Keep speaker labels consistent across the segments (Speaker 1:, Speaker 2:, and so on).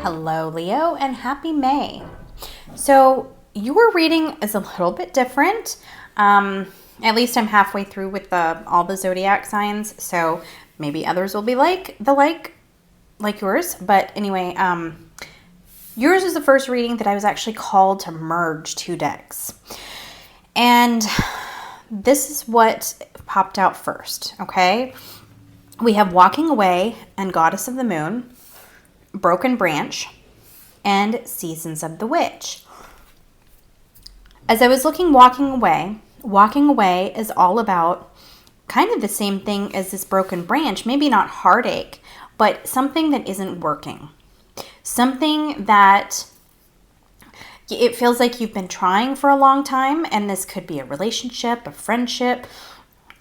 Speaker 1: Hello, Leo, and happy May. So, your reading is a little bit different. At least I'm halfway through with all the zodiac signs, so maybe others will be like yours. But anyway, yours is the first reading that I was actually called to merge two decks. And this is what popped out first, okay? We have Walking Away and Goddess of the Moon, Broken Branch, and Seasons of the Witch. As I was looking Walking Away is all about kind of the same thing as this Broken Branch, maybe not heartache, but something that isn't working. Something that it feels like you've been trying for a long time, and this could be a relationship, a friendship,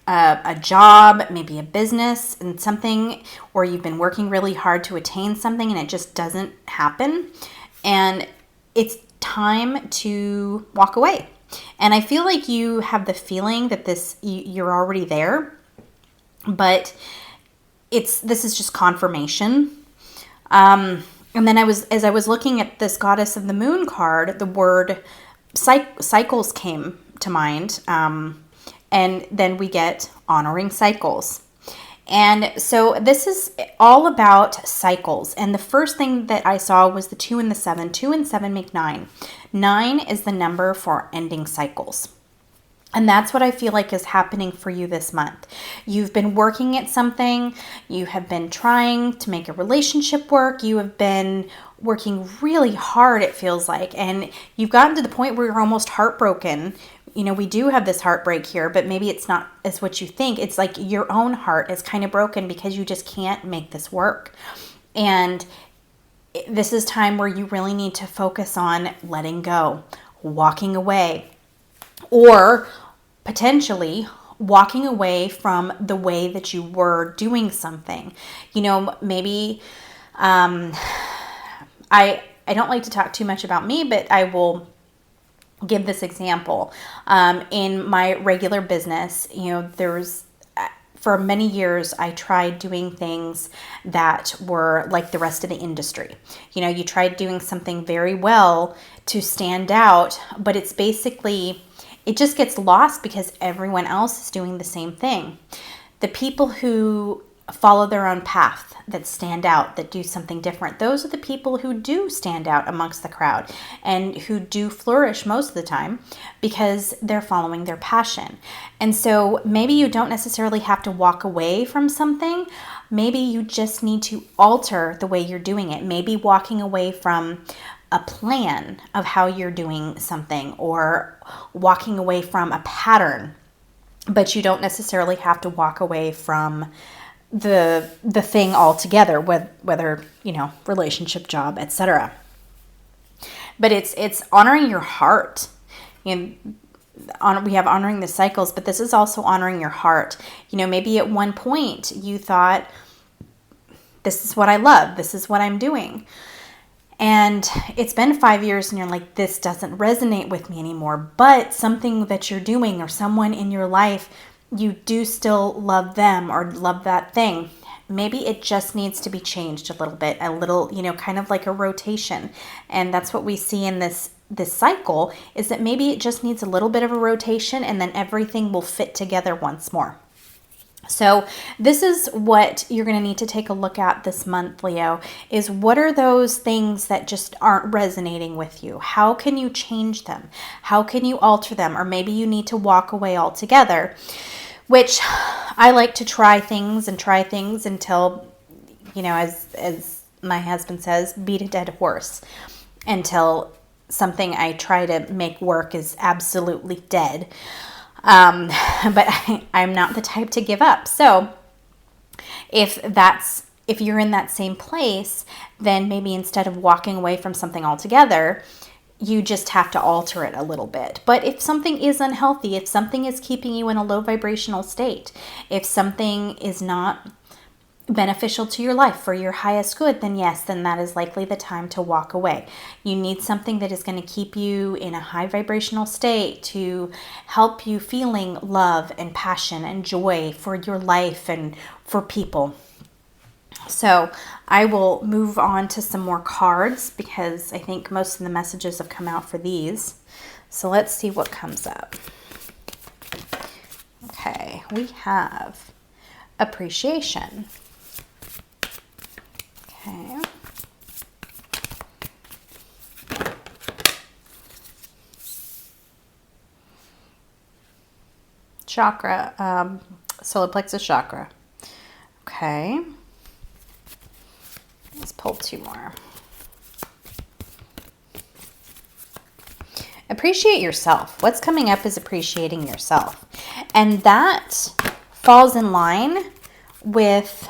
Speaker 1: a job, maybe a business, and something, or you've been working really hard to attain something and it just doesn't happen. And it's time to walk away. And I feel like you have the feeling that you're already there, but this is just confirmation. And then as I was looking at this Goddess of the Moon card, the word cycles came to mind. And then we get honoring cycles. And so this is all about cycles. And the first thing that I saw was the 2 and the 7. 2 and 7 make 9. 9 is the number for ending cycles. And that's what I feel like is happening for you this month. You've been working at something. You have been trying to make a relationship work. You have been working really hard, it feels like. And you've gotten to the point where you're almost heartbroken. You know, we do have this heartbreak here, but maybe it's not as what you think. It's like your own heart is kind of broken because you just can't make this work. And this is time where you really need to focus on letting go, walking away, or potentially walking away from the way that you were doing something. You know, maybe I don't like to talk too much about me, but I will give this example. In my regular business, you know, for many years, I tried doing things that were like the rest of the industry. You know, you tried doing something very well to stand out, but it's basically, it just gets lost because everyone else is doing the same thing. The people who follow their own path, that stand out, that do something different, those are the people who do stand out amongst the crowd and who do flourish most of the time because they're following their passion. And so maybe you don't necessarily have to walk away from something. Maybe you just need to alter the way you're doing it. Maybe walking away from a plan of how you're doing something, or walking away from a pattern, but you don't necessarily have to walk away from the thing altogether, whether, you know, relationship, job, etc. But it's honoring your heart. You know, we have honoring the cycles, but this is also honoring your heart. You know, maybe at one point you thought, this is what I love, this is what I'm doing. And it's been 5 years and you're like, this doesn't resonate with me anymore. But something that you're doing, or someone in your life, you do still love them or love that thing. Maybe it just needs to be changed a little, you know, kind of like a rotation. And that's what we see in this cycle, is that maybe it just needs a little bit of a rotation, and then everything will fit together once more. So this is what you're going to need to take a look at this month, Leo, is what are those things that just aren't resonating with you? How can you change them? How can you alter them? Or maybe you need to walk away altogether, which I like to try things until, you know, as my husband says, beat a dead horse, until something I try to make work is absolutely dead. But I'm not the type to give up. So if you're in that same place, then maybe instead of walking away from something altogether, you just have to alter it a little bit. But if something is unhealthy, if something is keeping you in a low vibrational state, if something is not beneficial to your life for your highest good, then yes, then that is likely the time to walk away. You need something that is going to keep you in a high vibrational state to help you feeling love and passion and joy for your life and for people. So I will move on to some more cards because I think most of the messages have come out for these. So let's see what comes up. Okay, we have appreciation. Okay. Chakra, solar plexus chakra. Okay. Let's pull two more. Appreciate yourself. What's coming up is appreciating yourself. And that falls in line with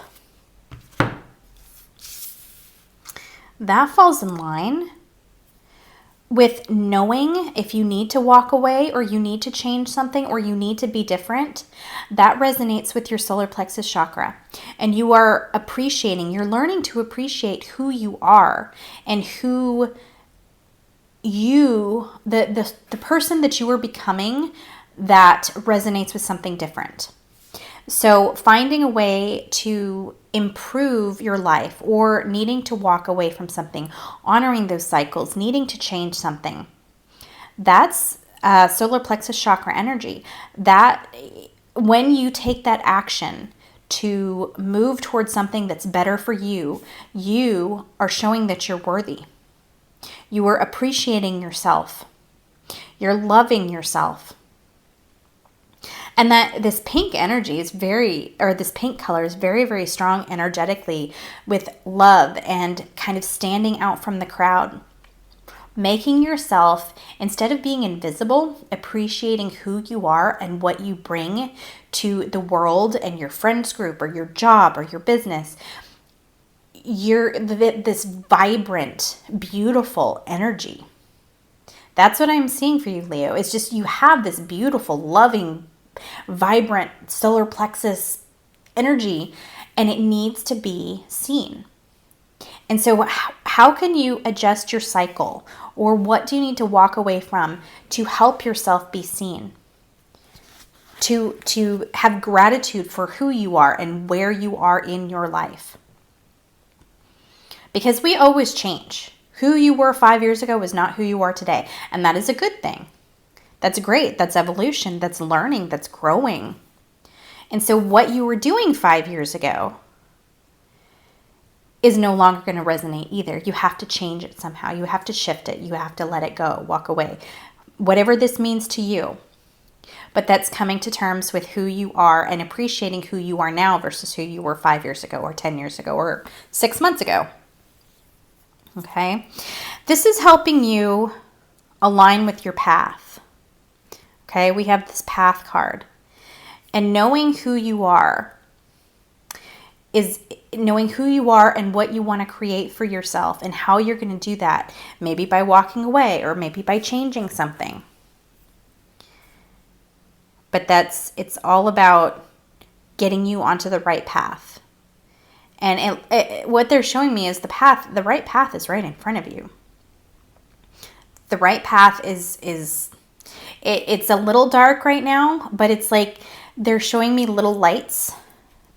Speaker 1: knowing if you need to walk away or you need to change something or you need to be different. That resonates with your solar plexus chakra. And you are appreciating, you're learning to appreciate who you are and who the person that you are becoming that resonates with something different. So finding a way to improve your life or needing to walk away from something, honoring those cycles, needing to change something, that's solar plexus chakra energy. That when you take that action to move towards something that's better for you, you are showing that you're worthy. You are appreciating yourself. You're loving yourself. And that this pink energy is this pink color is very, very strong energetically with love and kind of standing out from the crowd. Making yourself, instead of being invisible, appreciating who you are and what you bring to the world and your friends group or your job or your business. You're this vibrant, beautiful energy. That's what I'm seeing for you, Leo. It's just you have this beautiful, loving, vibrant solar plexus energy, and it needs to be seen. And so how can you adjust your cycle, or what do you need to walk away from to help yourself be seen? To have gratitude for who you are and where you are in your life. Because we always change. Who you were 5 years ago is not who you are today. And that is a good thing. That's great. That's evolution. That's learning. That's growing. And so what you were doing 5 years ago is no longer going to resonate either. You have to change it somehow. You have to shift it. You have to let it go, walk away. Whatever this means to you. But that's coming to terms with who you are and appreciating who you are now versus who you were 5 years ago or 10 years ago or 6 months ago. Okay? This is helping you align with your path. Okay? We have this path card. And knowing who you are is knowing who you are and what you want to create for yourself and how you're going to do that. Maybe by walking away or maybe by changing something. But it's all about getting you onto the right path. And what they're showing me is the right path is right in front of you. The right path it's a little dark right now, but it's like they're showing me little lights.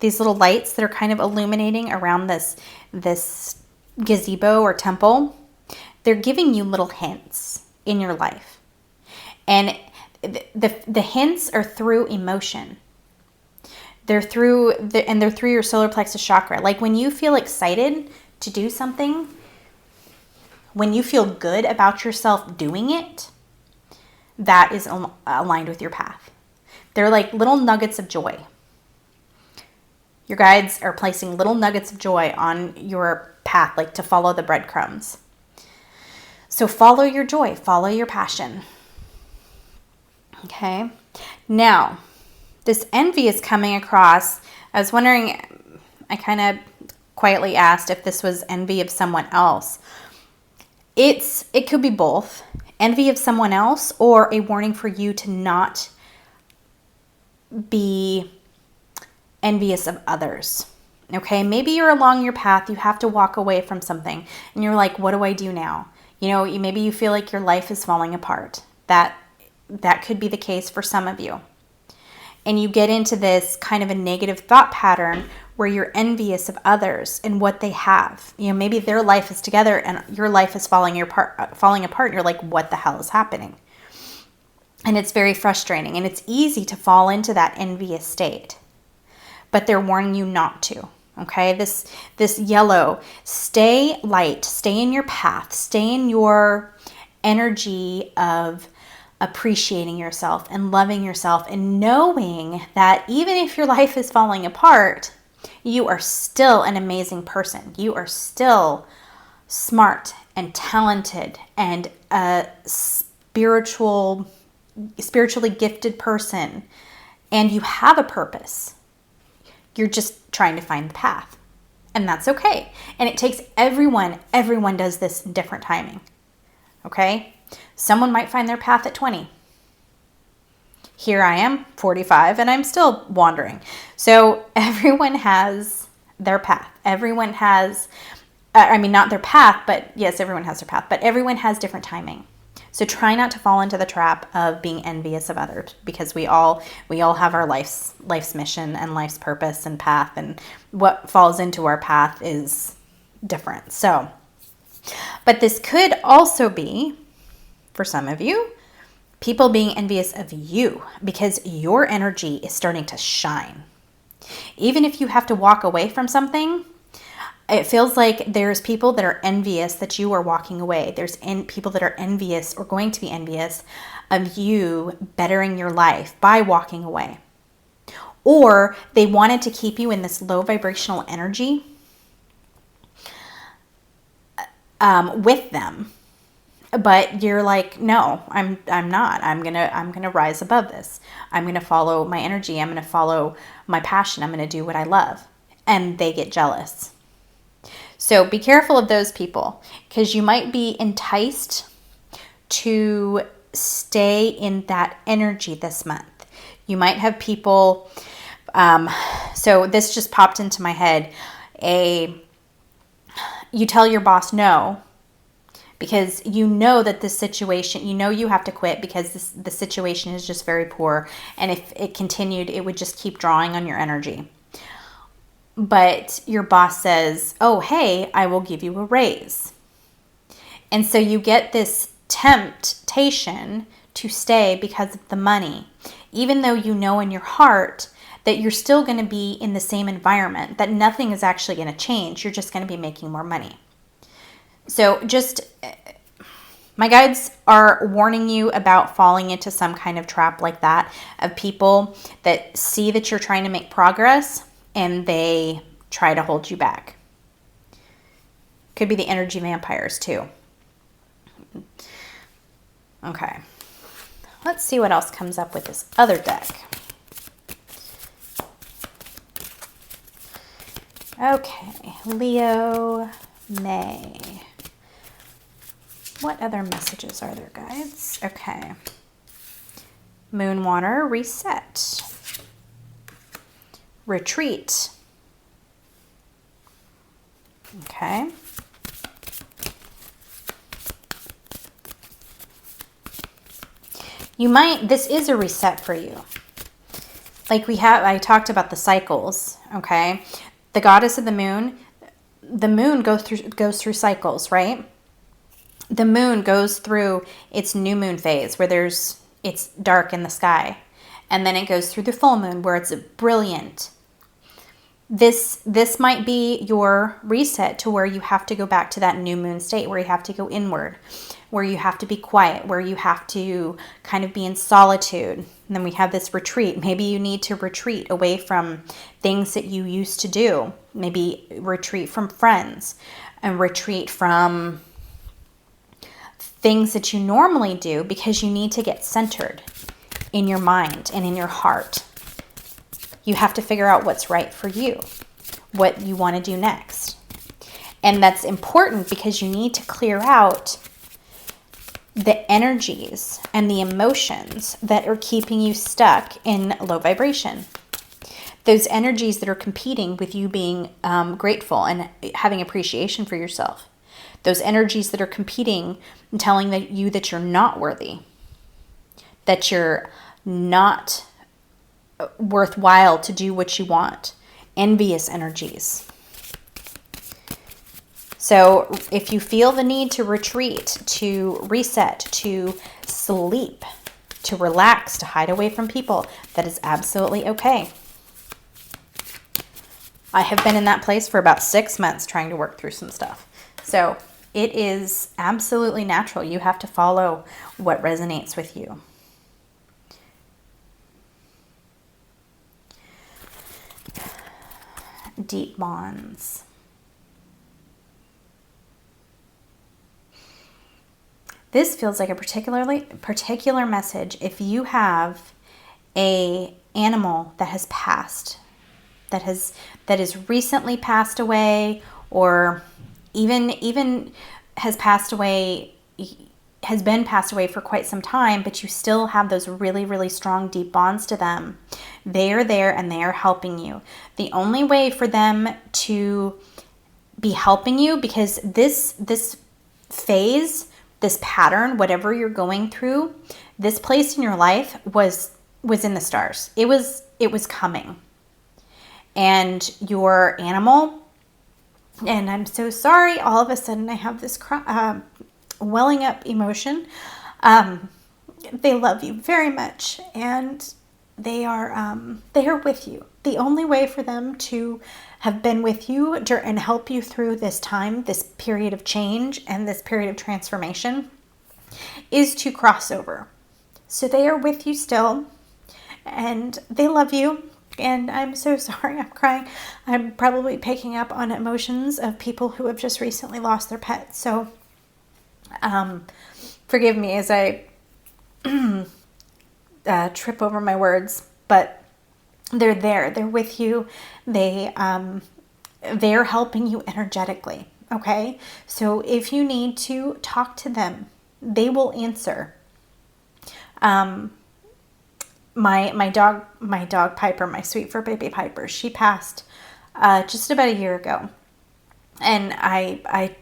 Speaker 1: These little lights that are kind of illuminating around this gazebo or temple. They're giving you little hints in your life. And the hints are through emotion. They're through your solar plexus chakra. Like when you feel excited to do something, when you feel good about yourself doing it, that is aligned with your path. They're like little nuggets of joy. Your guides are placing little nuggets of joy on your path, like to follow the breadcrumbs. So follow your joy, follow your passion. Okay. Now, this envy is coming across. I was wondering, I kind of quietly asked if this was envy of someone else. It could be both. Envy of someone else or a warning for you to not be envious of others. Okay, maybe you're along your path, you have to walk away from something and you're like, what do I do now? You know, maybe you feel like your life is falling apart. That could be the case for some of you. and you get into this kind of a negative thought pattern where you're envious of others and what they have. You know, maybe their life is together and your life is falling apart, and you're like, what the hell is happening? And it's very frustrating, and it's easy to fall into that envious state. But they're warning you not to. Okay? This yellow, stay light, stay in your path, stay in your energy of appreciating yourself and loving yourself and knowing that even if your life is falling apart, you are still an amazing person. You are still smart and talented and a spiritually gifted person, and you have a purpose. You're just trying to find the path, and that's okay. And it takes everyone does this in different timing. Okay? Someone might find their path at 20. Here I am, 45, and I'm still wandering. So everyone has their path. Everyone has, not their path, but yes, everyone has their path, but everyone has different timing. So try not to fall into the trap of being envious of others, because we all have our life's mission and life's purpose and path, and what falls into our path is different. So, but this could also be, for some of you, people being envious of you because your energy is starting to shine. Even if you have to walk away from something, it feels like there's people that are envious that you are walking away. There's people that are envious or going to be envious of you bettering your life by walking away. Or they wanted to keep you in this low vibrational energy with them. But you're like, no, I'm not. I'm gonna rise above this. I'm gonna follow my energy. I'm gonna follow my passion. I'm gonna do what I love. And they get jealous. So be careful of those people, because you might be enticed to stay in that energy this month. You might have people, so this just popped into my head. You tell your boss no, because you know that this situation, you know you have to quit because the situation is just very poor. And if it continued, it would just keep drawing on your energy. But your boss says, oh, hey, I will give you a raise. And so you get this temptation to stay because of the money, even though you know in your heart that you're still going to be in the same environment, that nothing is actually going to change. You're just going to be making more money. So my guides are warning you about falling into some kind of trap like that, of people that see that you're trying to make progress and they try to hold you back. Could be the energy vampires too. Okay. Let's see what else comes up with this other deck. Okay, Leo, May. What other messages are there, guides? Okay. Moon Water, reset. Retreat. Okay. This is a reset for you. Like I talked about the cycles, okay? The goddess of the moon goes through cycles, right? The moon goes through its new moon phase where it's dark in the sky. And then it goes through the full moon where it's brilliant. This might be your reset to where you have to go back to that new moon state, where you have to go inward, where you have to be quiet, where you have to kind of be in solitude. And then we have this retreat. Maybe you need to retreat away from things that you used to do. Maybe retreat from friends and retreat from things that you normally do, because you need to get centered in your mind and in your heart. You have to figure out what's right for you, what you want to do next. And that's important because you need to clear out the energies and the emotions that are keeping you stuck in low vibration. Those energies that are competing with you being grateful and having appreciation for yourself. Those energies that are competing and telling you that you're not worthy, that you're not worthwhile to do what you want. Envious energies. So if you feel the need to retreat, to reset, to sleep, to relax, to hide away from people, that is absolutely okay. I have been in that place for about 6 months trying to work through some stuff. So it is absolutely natural. You have to follow what resonates with you. Deep bonds. This feels like a particular message if you have a animal that has passed, that is recently passed away, or even has passed away, has been passed away for quite some time, but you still have those really, really strong, deep bonds to them. They are there and they are helping you. The only way for them to be helping you, because this phase, this pattern, whatever you're going through, this place in your life was in the stars. It was coming. And your animal, and I'm so sorry, all of a sudden I have this welling up emotion. They love you very much, and they are with you. The only way for them to have been with you and help you through this time, this period of change and this period of transformation, is to cross over. So they are with you still, and they love you. And I'm so sorry, I'm crying. I'm probably picking up on emotions of people who have just recently lost their pet. So forgive me as I trip over my words, but they're there. They're with you. They're helping you energetically. Okay. So if you need to talk to them, they will answer. My dog Piper, my sweet fur baby Piper, she passed just about a year ago, and I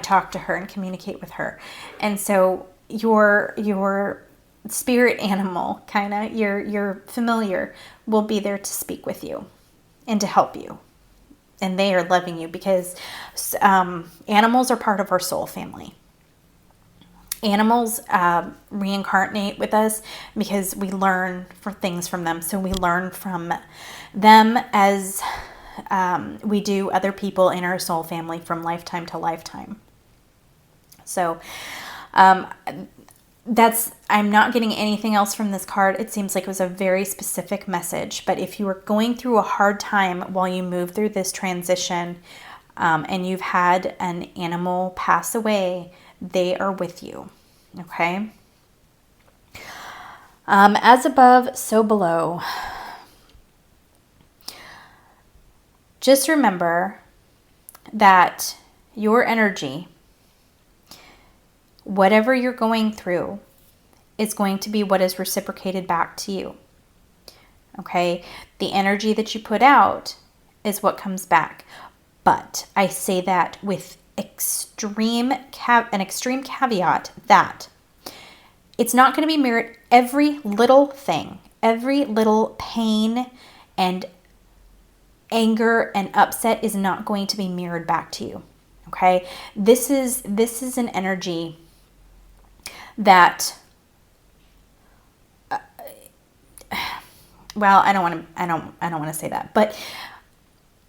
Speaker 1: talk to her and communicate with her. And so your spirit animal, kind of your familiar, will be there to speak with you and to help you. And they are loving you, because animals are part of our soul family. Animals reincarnate with us because we learn for things from them. So we learn from them as we do other people in our soul family from lifetime to lifetime. So I'm not getting anything else from this card. It seems like it was a very specific message. But if you are going through a hard time while you move through this transition, and you've had an animal pass away, they are with you. Okay? As above, so below. Just remember that your energy, whatever you're going through, is going to be what is reciprocated back to you. Okay? The energy that you put out is what comes back. But I say that with an extreme caveat that it's not going to be mirrored. Every little thing, every little pain and anger and upset is not going to be mirrored back to you. Okay? This is an energy that well, I don't want to say that, but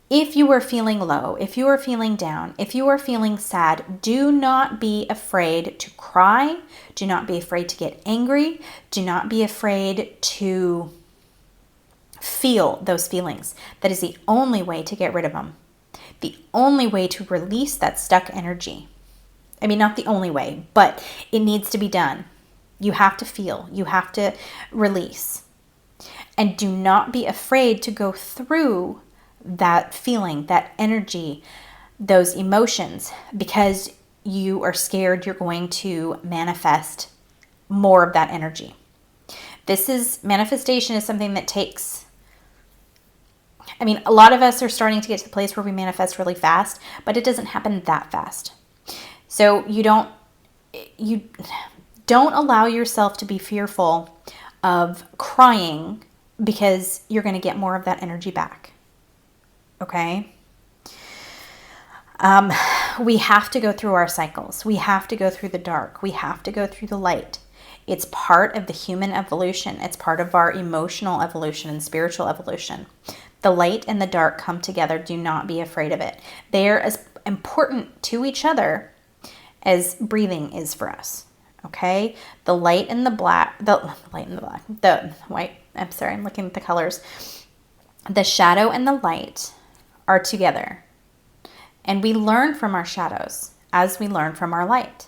Speaker 1: if you are feeling low, if you are feeling down, if you are feeling sad, do not be afraid to cry. Do not be afraid to get angry. Do not be afraid to feel those feelings. That is the only way to get rid of them. The only way to release that stuck energy. I mean, not the only way, but it needs to be done. You have to feel. You have to release. And do not be afraid to go through that feeling, that energy, those emotions, because you are scared you're going to manifest more of that energy. Manifestation is something that takes, I mean, a lot of us are starting to get to the place where we manifest really fast, but it doesn't happen that fast. So you don't allow yourself to be fearful of crying because you're going to get more of that energy back. Okay? We have to go through our cycles. We have to go through the dark. We have to go through the light. It's part of the human evolution. It's part of our emotional evolution and spiritual evolution. The light and the dark come together. Do not be afraid of it. They are as important to each other as breathing is for us. Okay? The light and the black, the white, I'm sorry, I'm looking at the colors. The shadow and the light are together. And we learn from our shadows as we learn from our light.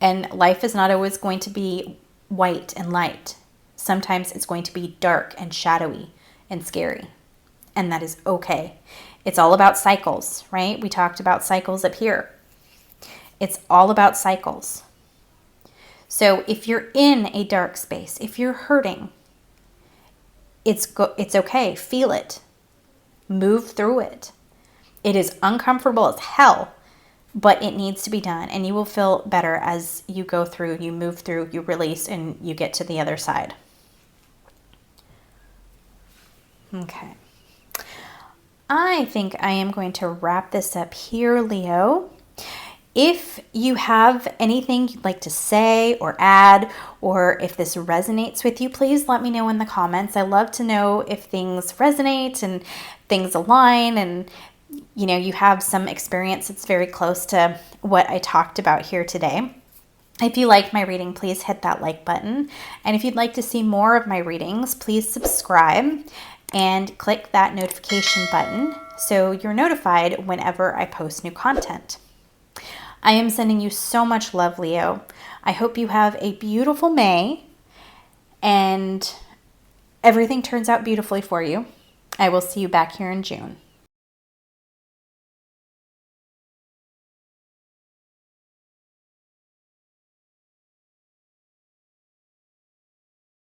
Speaker 1: And life is not always going to be white and light. Sometimes it's going to be dark and shadowy and scary. And that is okay. It's all about cycles, right? We talked about cycles up here. It's all about cycles. So if you're in a dark space, if you're hurting, it's okay. Feel it. Move through it. It is uncomfortable as hell, but it needs to be done. And you will feel better as you go through, you move through, you release, and you get to the other side. Okay. I think I am going to wrap this up here, Leo. If you have anything you'd like to say or add, or if this resonates with you, please let me know in the comments. I love to know if things resonate and things align, and you have some experience that's very close to what I talked about here today. If you like my reading, please hit that like button. And if you'd like to see more of my readings, please subscribe and click that notification button so you're notified whenever I post new content. I am sending you so much love, Leo. I hope you have a beautiful May and everything turns out beautifully for you. I will see you back here in June.